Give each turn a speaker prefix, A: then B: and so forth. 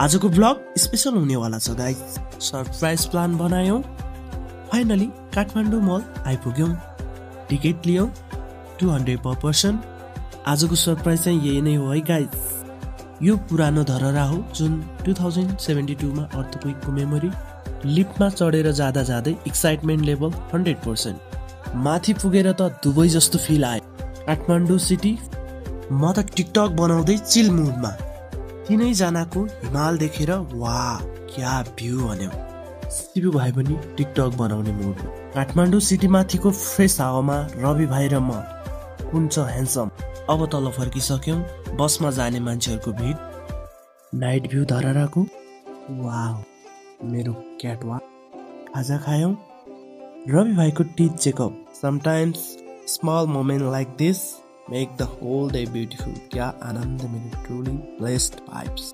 A: आजको vlog special हुनेवाला छ गाइस। सरप्राइज प्लान बनायौं, फाइनली काठमाडौँ मल आइपुग्यौं, टिकट लियौं 200 पर पर्सन। आजको सरप्राइज चाहिँ यही नै हो है गाइस। यो पुरानो धरहरा हो जुन 2072 मा अर्थक्वेकको मेमोरी। लिफ्टमा चढेर जाँदा जाँदै एक्साइटमेन्ट लेभल 100%। माथि पुगेर त दुबई जस्तो फिल आयो। काठमाडौँ सिटी। म त टिकटक बनाउँदै चिल मुडमा। तीनै जनाको हिमाल देखेर वाह क्या भ्यू भन्यो। शिवु भाइ पनि टिकटक बनाउने मुडमा। काठमाडौँ सिटी माथिको फ्रेस हावामा रवि भाइ र म कुञ्च ह्यान्डसम। अब तल फर्किसक्यौं। बसमा जाने मान्छेहरूको भिड। नाइट भ्यू धरहराको। वाह मेरो क्याट वाक। खाजा खायौं। रवि भाइको teeth checkup. Sometimes small moment like this make the whole day beautiful. क्या आनन्द मिल्यो। Truly blessed vibes.